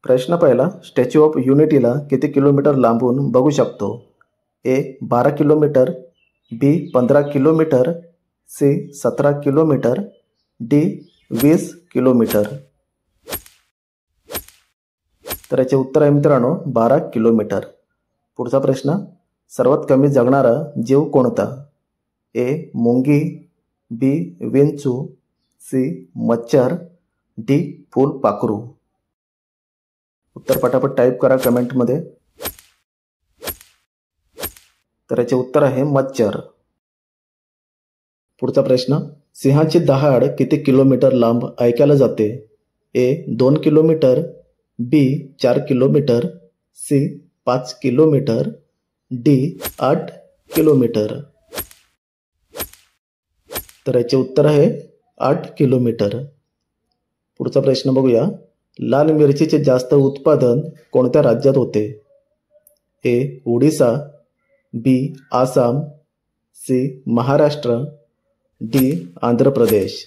प्रश्न पहिला, statue of युनिटीला किती किलोमीटर लांबून बघू शकतो? A 12 kilometre, B 15 kilometre, C 17 kilometre, D 20 kilometre. तर याचे उत्तर आहे मित्रांनो 12 किलोमीटर. पुढचा प्रश्न, सर्वात कमी जगणारा जीव कोणता? ए मुंगी, बी विंचू, सी मच्छर, डी फुलपाखरू. उत्तर पटापट टाईप करा कमेंटमध्ये. तर याचे उत्तर आहे मच्छर. पुढचा प्रश्न, सिंहाची दहाड किती किलोमीटर लांब ऐकायला जाते? A 2 kilometre, B 4 kilometre, C 5 kilometre, D 8 kilometre. तर याचे उत्तर आहे 8 किलोमीटर. पुढचा प्रश्न बघूया, लाल मिरचीचे जास्त उत्पादन कोणत्या राज्यात होते? ए ओडिसा, बी आसाम, सी महाराष्ट्र, डी आंध्र प्रदेश.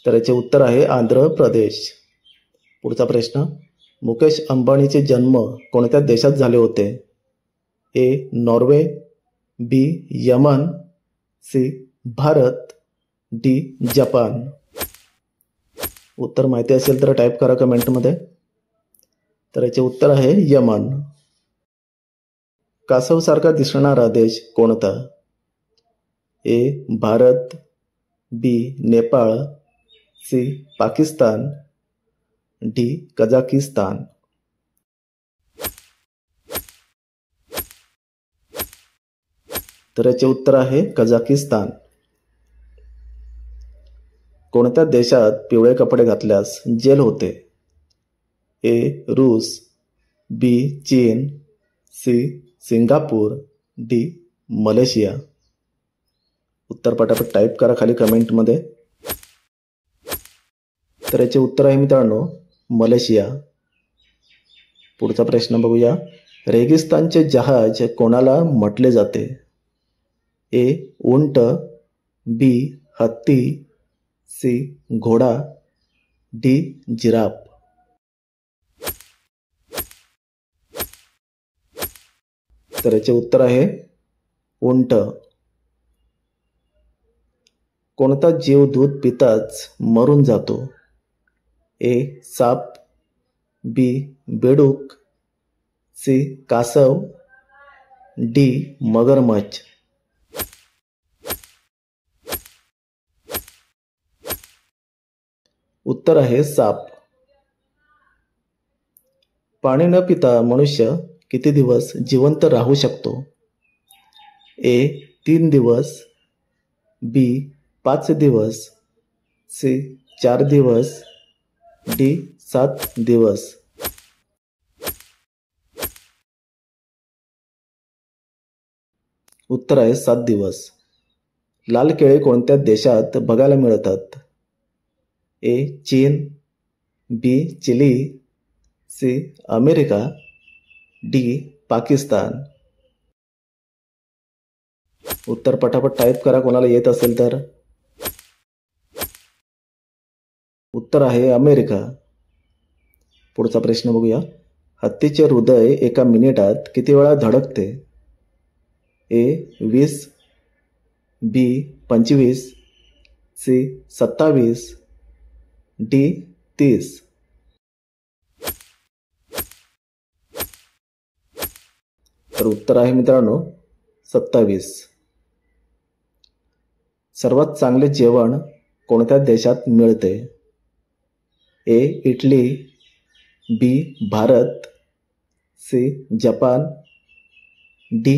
तर याचे उत्तर आहे आंध्र प्रदेश. पुढचा प्रश्न, मुकेश अंबानीचे जन्म कोणत्या देशात झाले होते? ए नॉर्वे, बी यमन, सी भारत, डी जपान. उत्तर माहिती असेल तर टाईप करा कमेंटमध्ये. तर याचे उत्तर आहे यमन. कासवसारखा दिसणारा देश कोणता? ए भारत, बी नेपाळ, सी पाकिस्तान, डी कझाकिस्तान. तर याचे उत्तर आहे कझाकिस्तान. कोणत्या देशात पिवळे कपडे घातल्यास जेल होते? ए रूस, बी चीन, सी सिंगापूर, डी मलेशिया. उत्तर पटापट टाईप करा खाली कमेंटमध्ये. तर याचे उत्तर आहे मित्रांनो मलेशिया. पुढचा प्रश्न बघूया, रेगिस्तानचे जहाज कोणाला म्हटले जाते? ए उंट, बी हत्ती, सी घोडा, डी जिराफ. तर याचे उत्तर आहे उंट. कोणता जीव दूध पिताच मरून जातो? ए साप, बी बेडूक, सी कासव, डी मगरमच्छ. उत्तर आहे साप. पाणी न पिता मनुष्य किती दिवस जिवंत राहू शकतो? ए 3 दिवस, बी 5 दिवस, सी 4 दिवस, डी 7 दिवस. उत्तर आहे 7 दिवस. लाल केळे कोणत्या देशात बघायला मिळतात? ए चीन, B Chile, C America, D Pakistan. उत्तर पटापट टाईप करा कोणाला येत असेल तर. उत्तर आहे अमेरिका. पुढचा प्रश्न बघूया, हत्तीचे हृदय एका मिनिटात किती वेळा धडकते? ए 20, बी 25, सी 27, डी 30. तर उत्तर आहे मित्रांनो 27. सर्वात चांगले जेवण कोणत्या देशात मिळते? A Italy, B Bharat, C Japan, D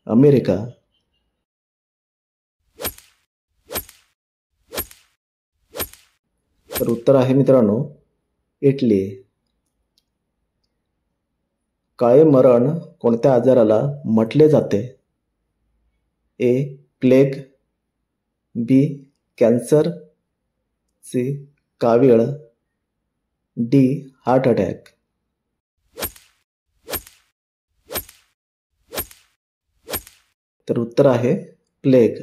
America. तर उत्तर आहे मित्रांनो इटली. काळे मरण कोणत्या आजाराला म्हटले जाते? ए प्लेग, बी कॅन्सर, सी कावीळ, डी हार्ट अटॅक. तर उत्तर आहे प्लेग.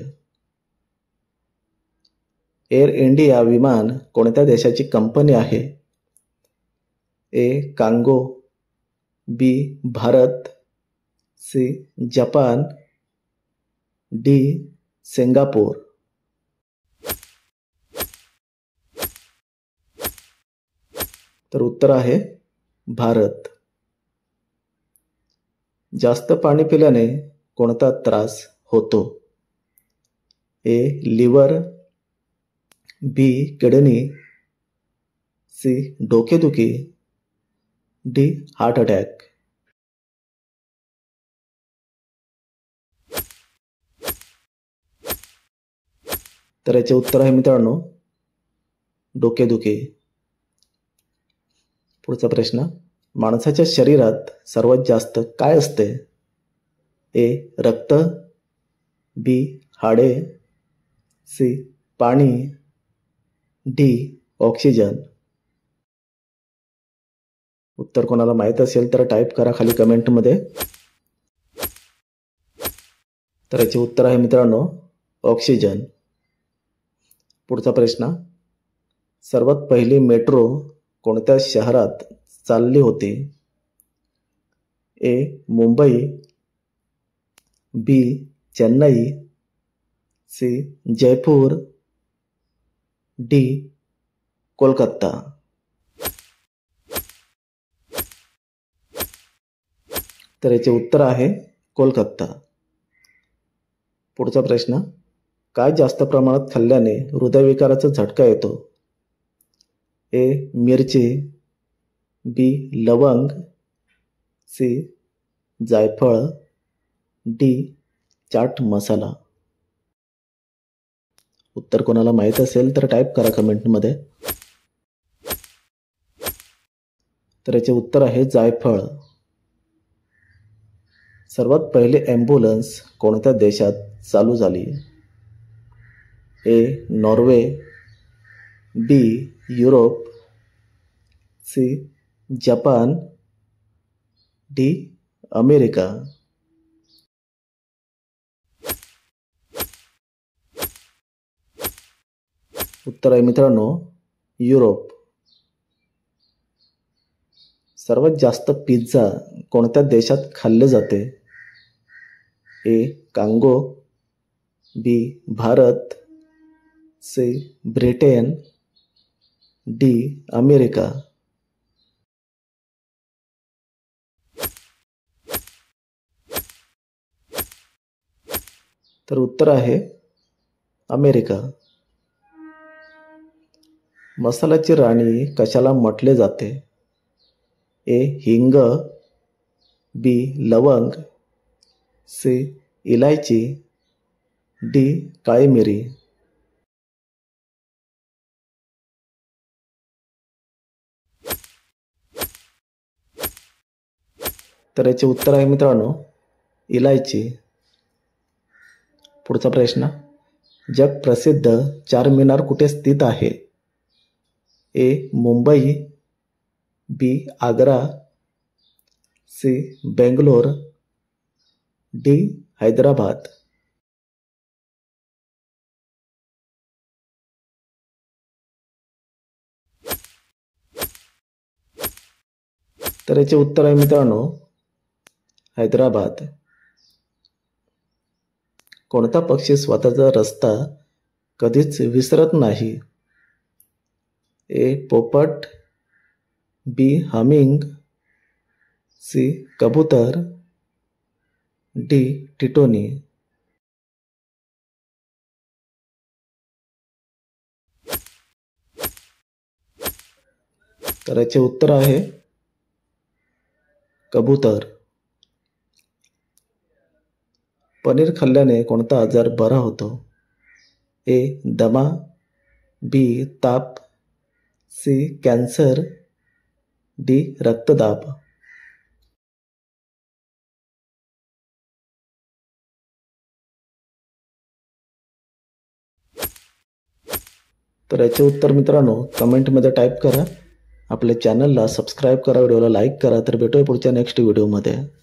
एअर इंडिया विमान कोणत्या देशाची कंपनी आहे? A. Congo, B. Bharat, C. Japan, D. Singapore. तर उत्तर आहे भारत. जास्त पाणी पिल्याने कोणता त्रास होतो? A. Liver, B. Kidney, C. डोकेदुखी, डी. Heart attack. तर याचे उत्तर आहे मित्रांनो डोकेदुखी. पुढचा प्रश्न, माणसाच्या शरीरात सर्वात जास्त काय असते? ए. रक्त, बी. हाडे, सी. पाणी, डी. ऑक्सिजन. उत्तर कोणाला माहित असेल तर टाईप करा खाली कमेंटमध्ये. तर याचे उत्तर आहे मित्रांनो ऑक्सिजन. पुढचा प्रश्न, सर्वात पहिली मेट्रो कोणत्या शहरात चालली होती? ए. मुंबई, बी. चेन्नई, सी. जयपूर, डी. कोलकाता. तर याचे उत्तर आहे कोलकाता. पुढचा प्रश्न, काय जास्त प्रमाणात खाल्ल्याने हृदयविकाराचा झटका येतो? ए. मिरची, बी. लवंग, सी. जायफळ, डी. चाट मसाला. उत्तर कोणाला माहित असेल तर टाईप करा कमेंटमध्ये. तर याचे उत्तर आहे जायफळ. सर्वात पहिले ॲम्ब्युलन्स कोणत्या देशात चालू झाली? A. Norway, B. Europe, C. Japan, D. America. उत्तर आहे मित्रांनो युरोप. सर्वात जास्त पिझ्झा कोणत्या देशात खाल्ले जाते? A. Congo, B. Bharat, C. Britain, D. America. तर उत्तर आहे अमेरिका. मसाल्याची राणी कशाला म्हटले जाते? ए. हिंग, बी. लवंग, सी. इलायची, डी. काळी मिरी. तर याचे उत्तर आहे मित्रांनो इलायची. पुढचा प्रश्न, जग प्रसिद्ध चारमिनार कुठे स्थित आहे? ए. मुंबई, बी. आग्रा, सी. बेंगलोर, डी. हैदराबाद. तर याचे उत्तर आहे मित्रांनो हैदराबाद. कोणता पक्षी स्वतःचा रस्ता कधीच विसरत नाही? ए. पोपट, बी. Humming, C. कबूतर, डी. टिटोनी. तर याचे उत्तर आहे कबूतर. पनीर खाल्ल्याने कोणता आजार बरा होतो? ए. दमा, बी. ताप, सी. Cancer, D. रक्तदाब. तर याचे उत्तर मित्रांनो कमेंटमध्ये टाईप करा. आपल्या चॅनलला सबस्क्राईब करा, व्हिडिओला लाईक करा. तर भेटूया पुढच्या नेक्स्ट व्हिडिओमध्ये.